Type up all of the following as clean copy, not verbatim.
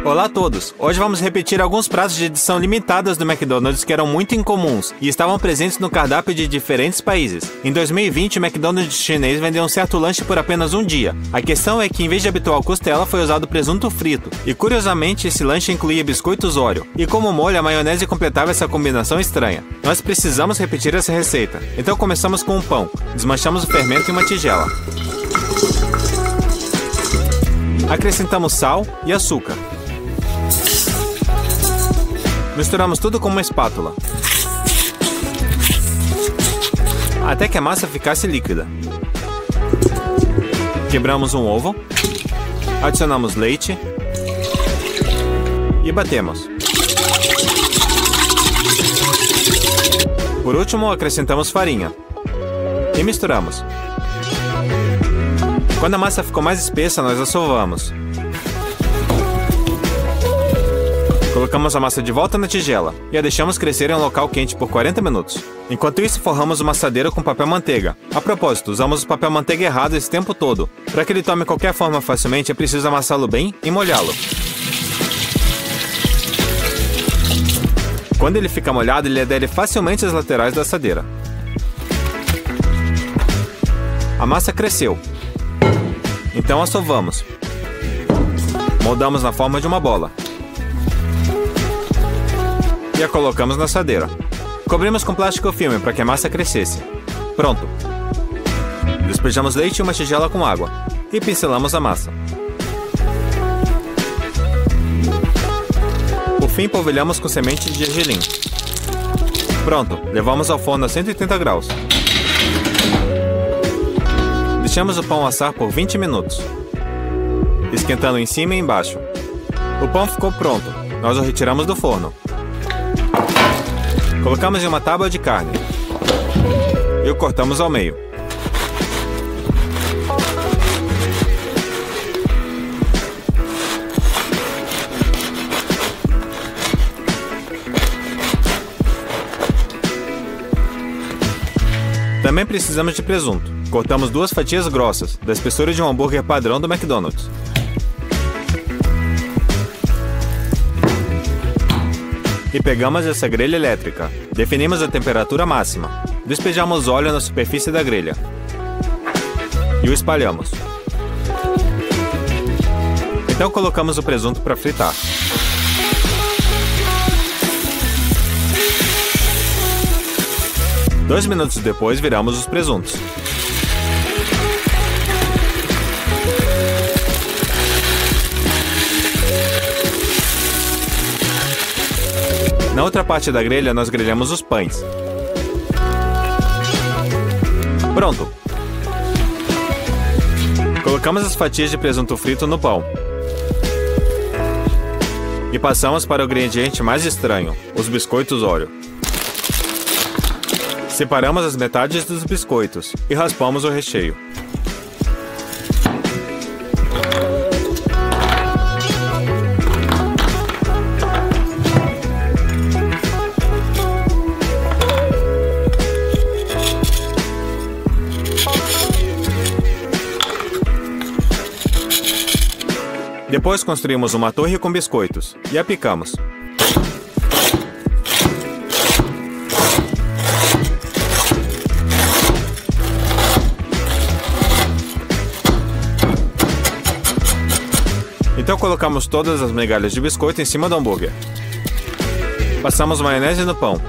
Olá a todos! Hoje vamos repetir alguns pratos de edição limitadas do McDonald's que eram muito incomuns e estavam presentes no cardápio de diferentes países. Em 2020, o McDonald's chinês vendeu um certo lanche por apenas um dia. A questão é que, em vez de habitual costela, foi usado presunto frito. E, curiosamente, esse lanche incluía biscoitos Oreo. E como molho, a maionese completava essa combinação estranha. Nós precisamos repetir essa receita. Então começamos com um pão. Desmanchamos o fermento em uma tigela. Acrescentamos sal e açúcar. Misturamos tudo com uma espátula, até que a massa ficasse líquida. Quebramos um ovo, adicionamos leite e batemos. Por último, acrescentamos farinha e misturamos. Quando a massa ficou mais espessa, nós a sovamos. Colocamos a massa de volta na tigela e a deixamos crescer em um local quente por 40 minutos. Enquanto isso, forramos uma assadeira com papel manteiga. A propósito, usamos o papel manteiga errado esse tempo todo. Para que ele tome qualquer forma facilmente, é preciso amassá-lo bem e molhá-lo. Quando ele fica molhado, ele adere facilmente às laterais da assadeira. A massa cresceu. Então a sovamos. Moldamos na forma de uma bola. E a colocamos na assadeira. Cobrimos com plástico filme para que a massa crescesse. Pronto! Despejamos leite em uma tigela com água e pincelamos a massa. Por fim, polvilhamos com semente de gergelim. Pronto! Levamos ao forno a 180 graus. Deixamos o pão assar por 20 minutos, esquentando em cima e embaixo. O pão ficou pronto. Nós o retiramos do forno. Colocamos em uma tábua de carne e o cortamos ao meio. Também precisamos de presunto. Cortamos 2 fatias grossas, da espessura de um hambúrguer padrão do McDonald's. E pegamos essa grelha elétrica. Definimos a temperatura máxima. Despejamos óleo na superfície da grelha. E o espalhamos. Então colocamos o presunto para fritar. Dois minutos depois, viramos os presuntos. Na outra parte da grelha, nós grelhamos os pães. Pronto! Colocamos as fatias de presunto frito no pão. E passamos para o ingrediente mais estranho, os biscoitos Oreo. Separamos as metades dos biscoitos e raspamos o recheio. Depois construímos uma torre com biscoitos e a picamos. Então colocamos todas as migalhas de biscoito em cima do hambúrguer. Passamos maionese no pão.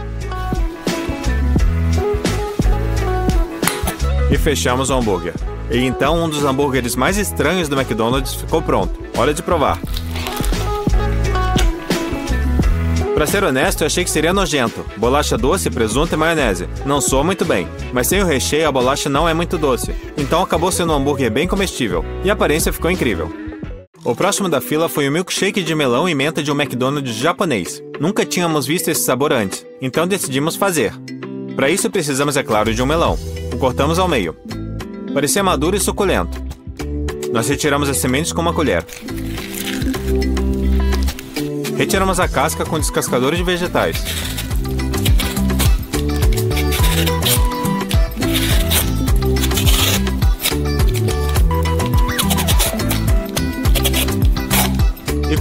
E fechamos o hambúrguer. E então um dos hambúrgueres mais estranhos do McDonald's ficou pronto. Hora de provar. Pra ser honesto, eu achei que seria nojento. Bolacha doce, presunto e maionese. Não soa muito bem, mas sem o recheio a bolacha não é muito doce. Então acabou sendo um hambúrguer bem comestível. E a aparência ficou incrível. O próximo da fila foi o milkshake de melão e menta de um McDonald's japonês. Nunca tínhamos visto esse sabor antes, então decidimos fazer. Para isso precisamos, é claro, de um melão. O cortamos ao meio. Parecia maduro e suculento. Nós retiramos as sementes com uma colher. Retiramos a casca com descascador de vegetais.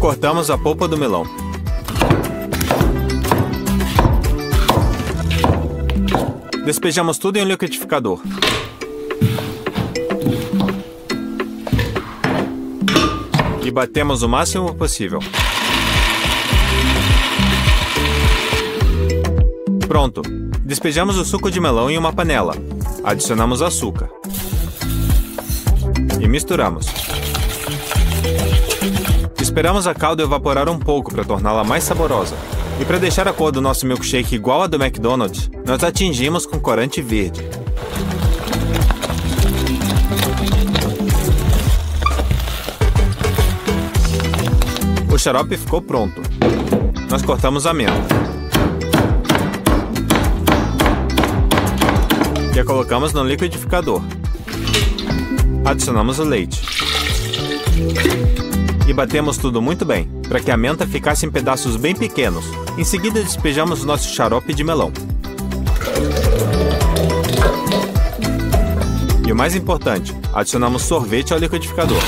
cortamos a polpa do melão. Despejamos tudo em um liquidificador. E batemos o máximo possível. Pronto! Despejamos o suco de melão em uma panela. Adicionamos açúcar. E misturamos. Esperamos a calda evaporar um pouco para torná-la mais saborosa. E para deixar a cor do nosso milkshake igual a do McDonald's, nós atingimos com corante verde. O xarope ficou pronto. Nós cortamos a menta. E a colocamos no liquidificador. Adicionamos o leite. E batemos tudo muito bem, para que a menta ficasse em pedaços bem pequenos. Em seguida, despejamos o nosso xarope de melão. E o mais importante, adicionamos sorvete ao liquidificador.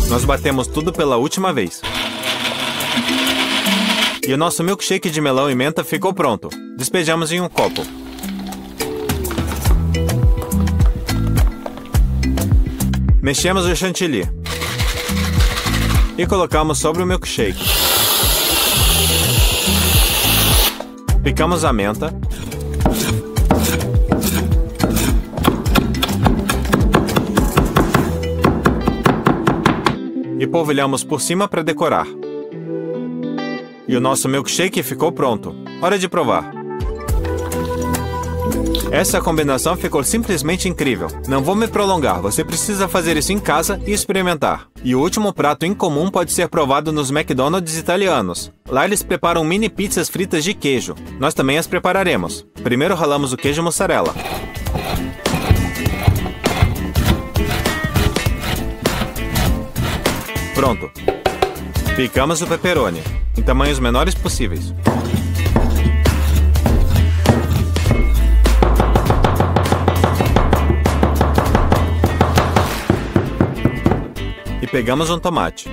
Nós batemos tudo pela última vez. E o nosso milkshake de melão e menta ficou pronto. Despejamos em um copo. Mexemos o chantilly. E colocamos sobre o milkshake. Picamos a menta. E polvilhamos por cima para decorar. E o nosso milkshake ficou pronto. Hora de provar. Essa combinação ficou simplesmente incrível. Não vou me prolongar, você precisa fazer isso em casa e experimentar. E o último prato incomum pode ser provado nos McDonald's italianos. Lá eles preparam mini pizzas fritas de queijo. Nós também as prepararemos. Primeiro ralamos o queijo mussarela. Pronto. Picamos o pepperoni, em tamanhos menores possíveis. E pegamos um tomate.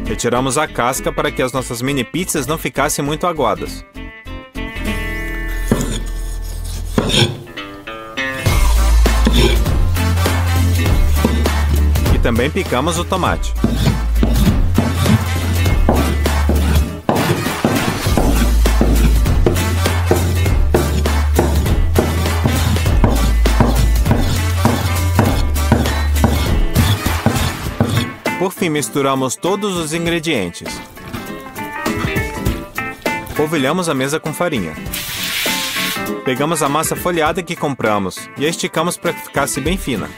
Retiramos a casca para que as nossas mini pizzas não ficassem muito aguadas. E também picamos o tomate. Por fim, misturamos todos os ingredientes. Polvilhamos a mesa com farinha. Pegamos a massa folhada que compramos e a esticamos para que ficasse bem fina.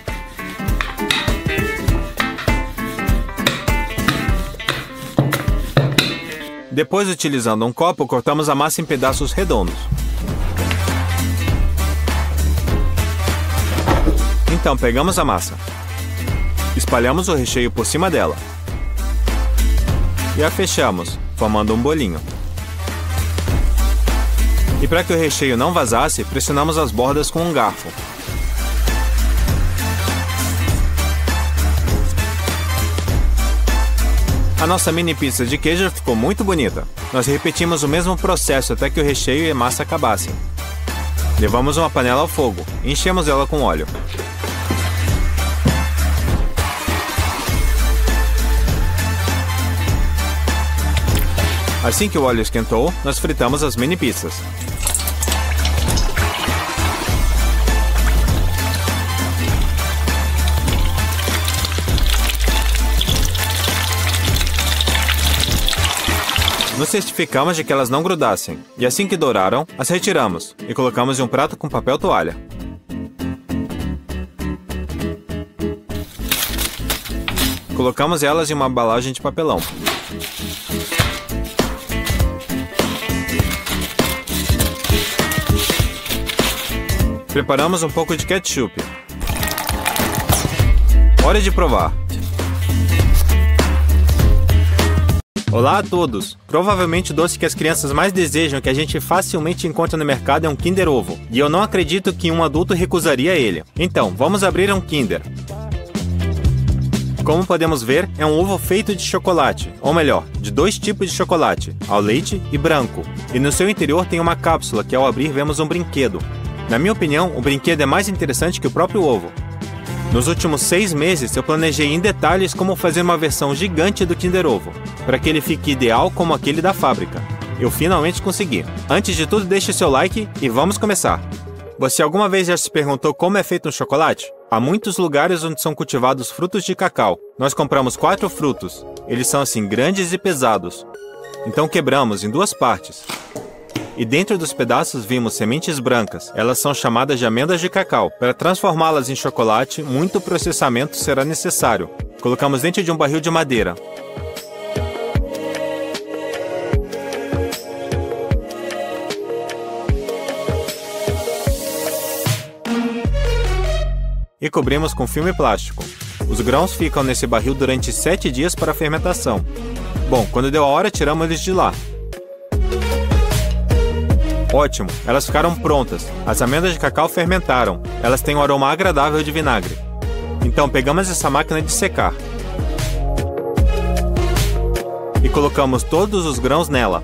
Depois, utilizando um copo, cortamos a massa em pedaços redondos. Então, pegamos a massa. Espalhamos o recheio por cima dela. E a fechamos, formando um bolinho. E para que o recheio não vazasse, pressionamos as bordas com um garfo. A nossa mini pizza de queijo ficou muito bonita. Nós repetimos o mesmo processo até que o recheio e a massa acabassem. Levamos uma panela ao fogo e enchemos ela com óleo. Assim que o óleo esquentou, nós fritamos as mini pizzas. Nos certificamos de que elas não grudassem, e assim que douraram, as retiramos e colocamos em um prato com papel toalha. Colocamos elas em uma embalagem de papelão. Preparamos um pouco de ketchup. Hora de provar! Olá a todos! Provavelmente o doce que as crianças mais desejam que a gente facilmente encontra no mercado é um Kinder Ovo. E eu não acredito que um adulto recusaria ele. Então, vamos abrir um Kinder. Como podemos ver, é um ovo feito de chocolate, ou melhor, de 2 tipos de chocolate, ao leite e branco. E no seu interior tem uma cápsula que ao abrir vemos um brinquedo. Na minha opinião, o brinquedo é mais interessante que o próprio ovo. Nos últimos 6 meses, eu planejei em detalhes como fazer uma versão gigante do Kinder Ovo, para que ele fique ideal como aquele da fábrica. Eu finalmente consegui. Antes de tudo, deixe seu like e vamos começar! Você alguma vez já se perguntou como é feito um chocolate? Há muitos lugares onde são cultivados frutos de cacau. Nós compramos 4 frutos. Eles são assim grandes e pesados. Então quebramos em 2 partes. E dentro dos pedaços vimos sementes brancas. Elas são chamadas de amêndoas de cacau. Para transformá-las em chocolate, muito processamento será necessário. Colocamos dentro de um barril de madeira. E cobrimos com filme plástico. Os grãos ficam nesse barril durante 7 dias para a fermentação. Bom, quando deu a hora, tiramos eles de lá. Ótimo, elas ficaram prontas. As amêndoas de cacau fermentaram. Elas têm um aroma agradável de vinagre. Então pegamos essa máquina de secar. E colocamos todos os grãos nela.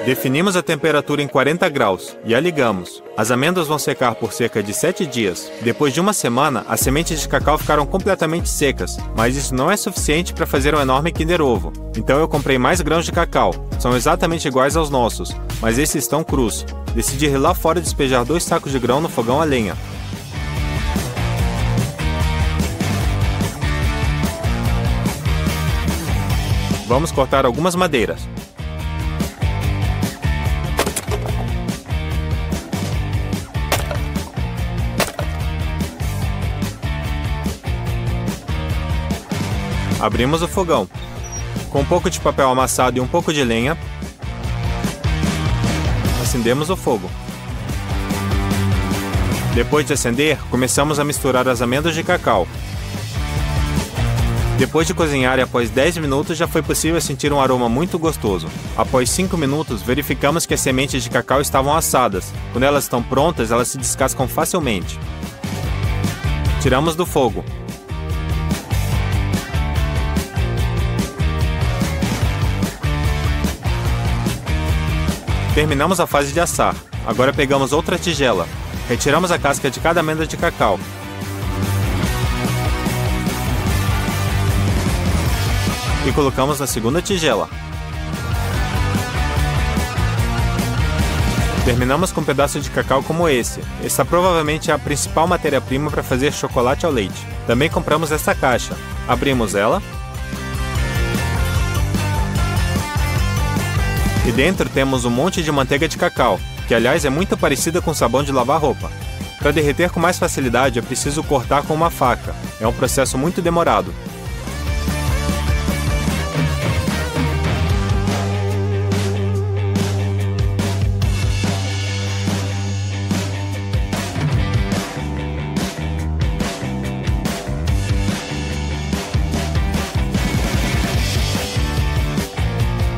Definimos a temperatura em 40 graus e a ligamos. As amêndoas vão secar por cerca de 7 dias. Depois de uma semana, as sementes de cacau ficaram completamente secas, mas isso não é suficiente para fazer um enorme Kinder Ovo. Então eu comprei mais grãos de cacau. São exatamente iguais aos nossos, mas esses estão crus. Decidi ir lá fora despejar 2 sacos de grão no fogão a lenha. Vamos cortar algumas madeiras. Abrimos o fogão. Com um pouco de papel amassado e um pouco de lenha, acendemos o fogo. Depois de acender, começamos a misturar as amêndoas de cacau. Depois de cozinhar e após 10 minutos, já foi possível sentir um aroma muito gostoso. Após 5 minutos, verificamos que as sementes de cacau estavam assadas. Quando elas estão prontas, elas se descascam facilmente. Tiramos do fogo. Terminamos a fase de assar. Agora pegamos outra tigela. Retiramos a casca de cada amêndoa de cacau. E colocamos na segunda tigela. Terminamos com um pedaço de cacau como esse. Essa provavelmente é a principal matéria-prima para fazer chocolate ao leite. Também compramos essa caixa. Abrimos ela. E dentro temos um monte de manteiga de cacau, que aliás é muito parecida com sabão de lavar roupa. Para derreter com mais facilidade é preciso cortar com uma faca. É um processo muito demorado.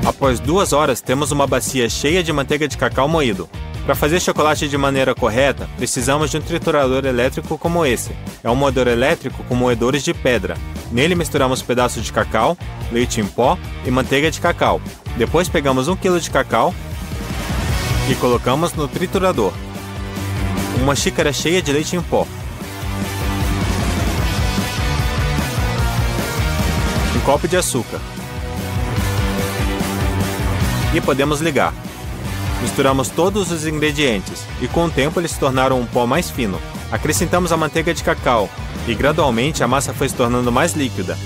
Após 2 horas, temos uma bacia cheia de manteiga de cacau moído. Para fazer chocolate de maneira correta, precisamos de um triturador elétrico como esse. É um moedor elétrico com moedores de pedra. Nele misturamos pedaços de cacau, leite em pó e manteiga de cacau. Depois pegamos 1 kg de cacau e colocamos no triturador. Uma xícara cheia de leite em pó. Um copo de açúcar. E podemos ligar. Misturamos todos os ingredientes e com o tempo eles se tornaram um pó mais fino. Acrescentamos a manteiga de cacau e gradualmente a massa foi se tornando mais líquida.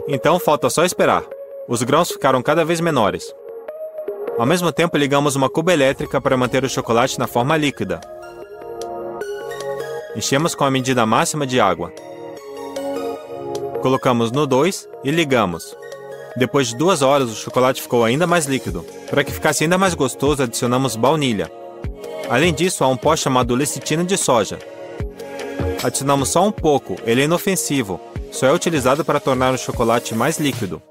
Então falta só esperar. Os grãos ficaram cada vez menores. Ao mesmo tempo ligamos uma cuba elétrica para manter o chocolate na forma líquida. Enchemos com a medida máxima de água. Colocamos no 2 e ligamos. Depois de 2 horas, o chocolate ficou ainda mais líquido. Para que ficasse ainda mais gostoso, adicionamos baunilha. Além disso, há um pó chamado lecitina de soja. Adicionamos só um pouco, ele é inofensivo. Só é utilizado para tornar o chocolate mais líquido.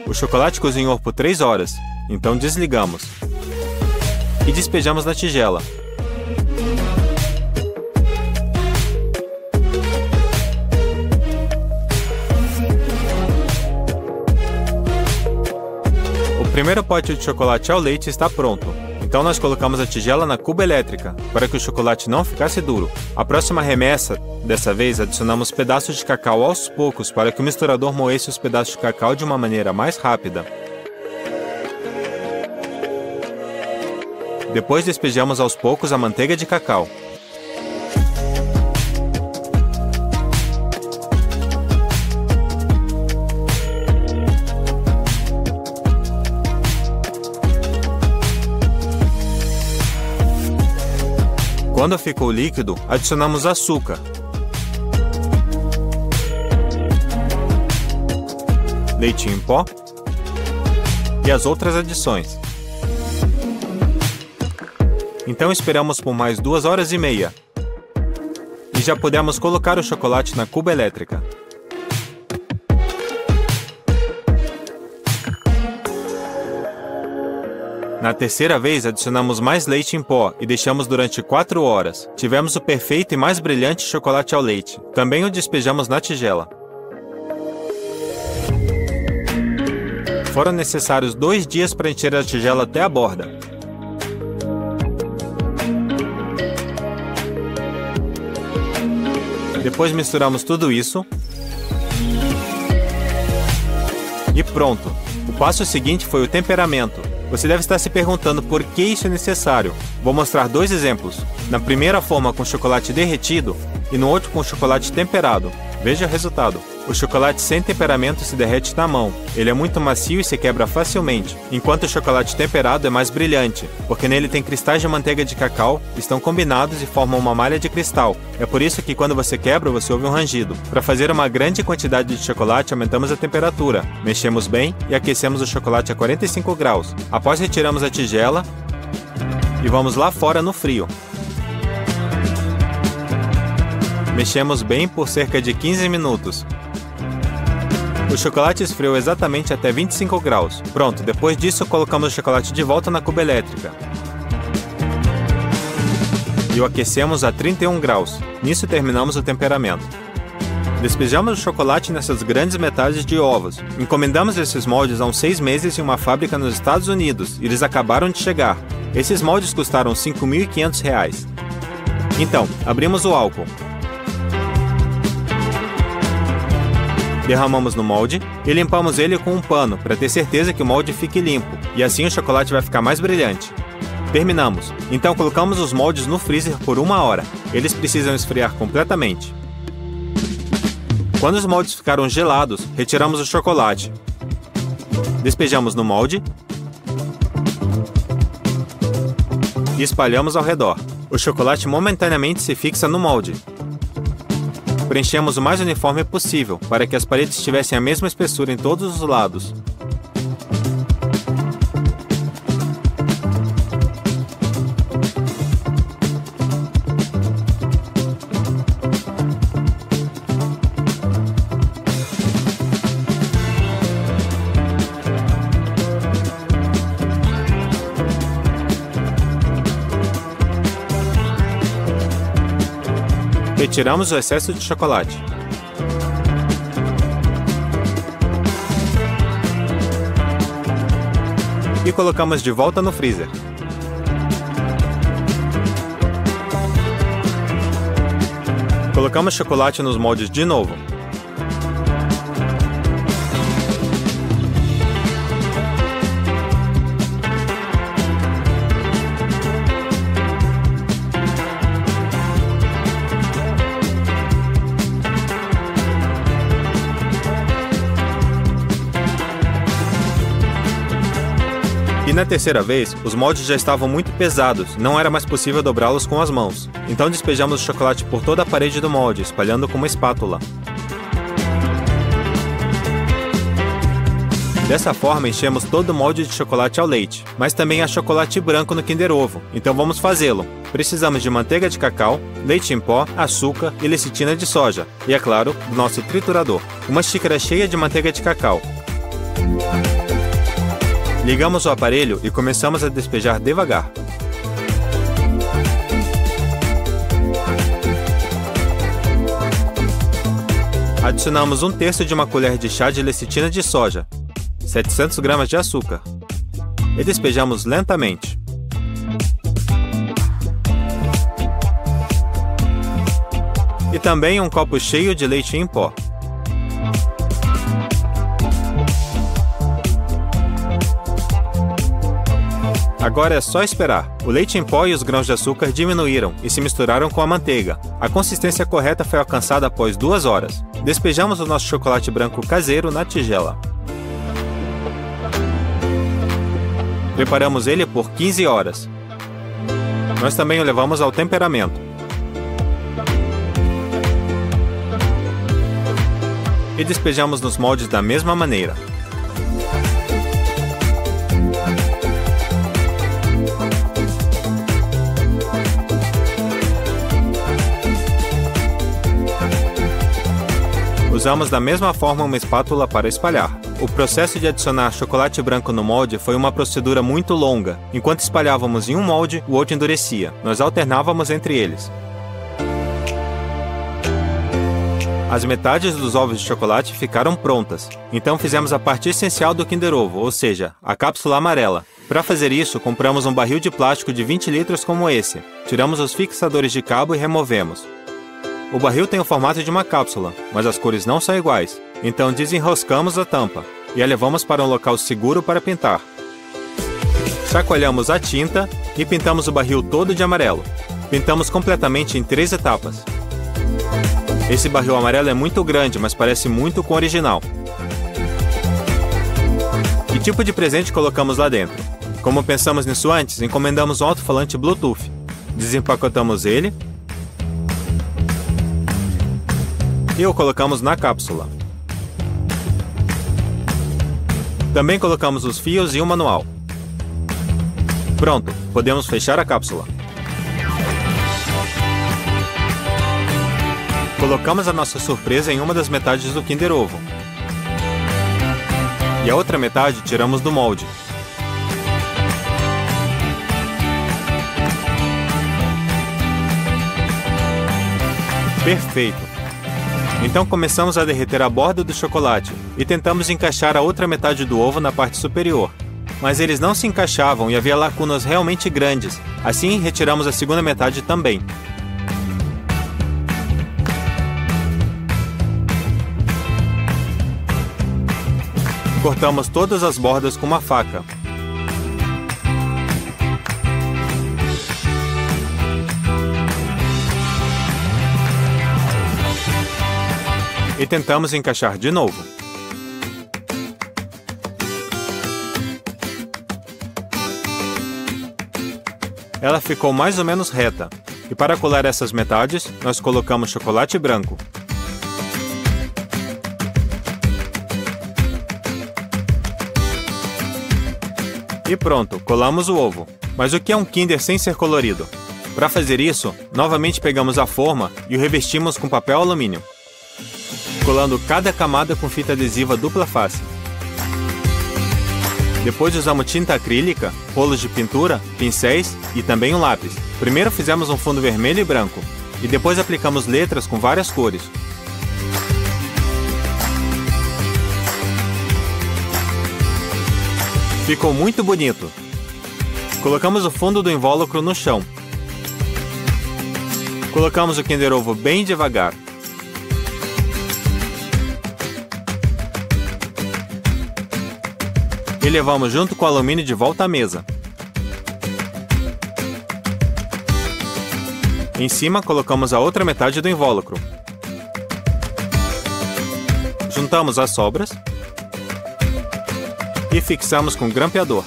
O chocolate cozinhou por 3 horas, então desligamos. E despejamos na tigela. O primeiro pote de chocolate ao leite está pronto. Então nós colocamos a tigela na cuba elétrica, para que o chocolate não ficasse duro. A próxima remessa, dessa vez adicionamos pedaços de cacau aos poucos para que o misturador moesse os pedaços de cacau de uma maneira mais rápida. Depois despejamos aos poucos a manteiga de cacau. Quando ficou líquido, adicionamos açúcar. Leite em pó e as outras adições. Então esperamos por mais 2 horas e meia. E já podemos colocar o chocolate na cuba elétrica. Na terceira vez, adicionamos mais leite em pó e deixamos durante 4 horas. Tivemos o perfeito e mais brilhante chocolate ao leite. Também o despejamos na tigela. Foram necessários 2 dias para encher a tigela até a borda. Depois misturamos tudo isso. E pronto! O passo seguinte foi o temperamento. Você deve estar se perguntando por que isso é necessário. Vou mostrar 2 exemplos. Na primeira forma com chocolate derretido e no outro com chocolate temperado. Veja o resultado. O chocolate sem temperamento se derrete na mão. Ele é muito macio e se quebra facilmente, enquanto o chocolate temperado é mais brilhante, porque nele tem cristais de manteiga de cacau, estão combinados e formam uma malha de cristal. É por isso que quando você quebra, você ouve um rangido. Para fazer uma grande quantidade de chocolate, aumentamos a temperatura, mexemos bem e aquecemos o chocolate a 45 graus. Após retiramos a tigela e vamos lá fora no frio. Mexemos bem por cerca de 15 minutos. O chocolate esfriou exatamente até 25 graus. Pronto, depois disso colocamos o chocolate de volta na cuba elétrica. E o aquecemos a 31 graus. Nisso terminamos o temperamento. Despejamos o chocolate nessas grandes metades de ovos. Encomendamos esses moldes há uns 6 meses em uma fábrica nos Estados Unidos e eles acabaram de chegar. Esses moldes custaram R$ 5.500. Então, abrimos o álcool. Derramamos no molde e limpamos ele com um pano para ter certeza que o molde fique limpo, e assim o chocolate vai ficar mais brilhante. Terminamos. Então colocamos os moldes no freezer por 1 hora. Eles precisam esfriar completamente. Quando os moldes ficaram gelados, retiramos o chocolate. Despejamos no molde e espalhamos ao redor. O chocolate momentaneamente se fixa no molde. Preenchemos o mais uniforme possível, para que as paredes tivessem a mesma espessura em todos os lados. Retiramos o excesso de chocolate. E colocamos de volta no freezer. Colocamos chocolate nos moldes de novo. E na terceira vez, os moldes já estavam muito pesados, não era mais possível dobrá-los com as mãos. Então despejamos o chocolate por toda a parede do molde, espalhando com uma espátula. Dessa forma, enchemos todo o molde de chocolate ao leite, mas também há chocolate branco no Kinder Ovo, então vamos fazê-lo. Precisamos de manteiga de cacau, leite em pó, açúcar e lecitina de soja, e é claro, do nosso triturador. Uma xícara cheia de manteiga de cacau. Ligamos o aparelho e começamos a despejar devagar. Adicionamos 1/3 de uma colher de chá de lecitina de soja, 700 gramas de açúcar, e despejamos lentamente. E também um copo cheio de leite em pó. Agora é só esperar. O leite em pó e os grãos de açúcar diminuíram e se misturaram com a manteiga. A consistência correta foi alcançada após 2 horas. Despejamos o nosso chocolate branco caseiro na tigela. Preparamos ele por 15 horas. Nós também o levamos ao temperamento. E despejamos nos moldes da mesma maneira. Usamos da mesma forma uma espátula para espalhar. O processo de adicionar chocolate branco no molde foi uma procedura muito longa. Enquanto espalhávamos em um molde, o outro endurecia. Nós alternávamos entre eles. As metades dos ovos de chocolate ficaram prontas. Então fizemos a parte essencial do Kinder Ovo, ou seja, a cápsula amarela. Para fazer isso, compramos um barril de plástico de 20 litros como esse. Tiramos os fixadores de cabo e removemos. O barril tem o formato de uma cápsula, mas as cores não são iguais. Então desenroscamos a tampa e a levamos para um local seguro para pintar. Chacoalhamos a tinta e pintamos o barril todo de amarelo. Pintamos completamente em 3 etapas. Esse barril amarelo é muito grande, mas parece muito com o original. Que tipo de presente colocamos lá dentro? Como pensamos nisso antes, encomendamos um alto-falante Bluetooth. Desempacotamos ele e o colocamos na cápsula. Também colocamos os fios e um manual. Pronto, podemos fechar a cápsula. Colocamos a nossa surpresa em uma das metades do Kinder Ovo. E a outra metade tiramos do molde. Perfeito! Então começamos a derreter a borda do chocolate e tentamos encaixar a outra metade do ovo na parte superior. Mas eles não se encaixavam e havia lacunas realmente grandes. Assim, retiramos a segunda metade também. Cortamos todas as bordas com uma faca. E tentamos encaixar de novo. Ela ficou mais ou menos reta. E para colar essas metades, nós colocamos chocolate branco. E pronto, colamos o ovo. Mas o que é um Kinder sem ser colorido? Para fazer isso, novamente pegamos a forma e o revestimos com papel alumínio, colando cada camada com fita adesiva dupla face. Depois usamos tinta acrílica, rolos de pintura, pincéis e também um lápis. Primeiro fizemos um fundo vermelho e branco, e depois aplicamos letras com várias cores. Ficou muito bonito. Colocamos o fundo do invólucro no chão. Colocamos o Kinder Ovo bem devagar. E levamos junto com o alumínio de volta à mesa. Em cima, colocamos a outra metade do invólucro. Juntamos as sobras e fixamos com grampeador.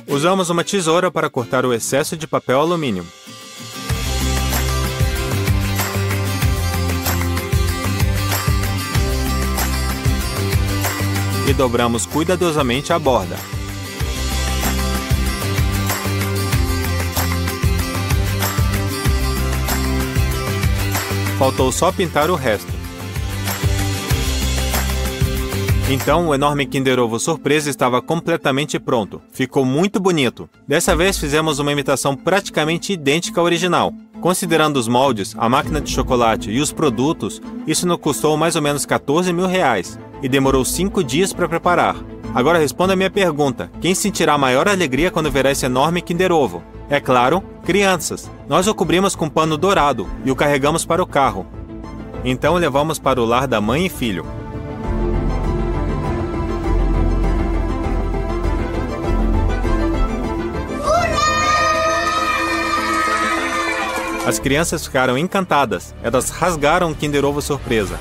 Usamos uma tesoura para cortar o excesso de papel alumínio. e dobramos cuidadosamente a borda. Faltou só pintar o resto. Então, o enorme Kinder Ovo surpresa estava completamente pronto. Ficou muito bonito. Dessa vez fizemos uma imitação praticamente idêntica ao original. Considerando os moldes, a máquina de chocolate e os produtos, isso nos custou mais ou menos R$14.000 e demorou 5 dias para preparar. Agora responda a minha pergunta: quem sentirá maior alegria quando verá esse enorme Kinder Ovo? É claro, crianças. Nós o cobrimos com pano dourado e o carregamos para o carro. Então o levamos para o lar da mãe e filho. As crianças ficaram encantadas. Elas rasgaram o Kinder Ovo surpresa.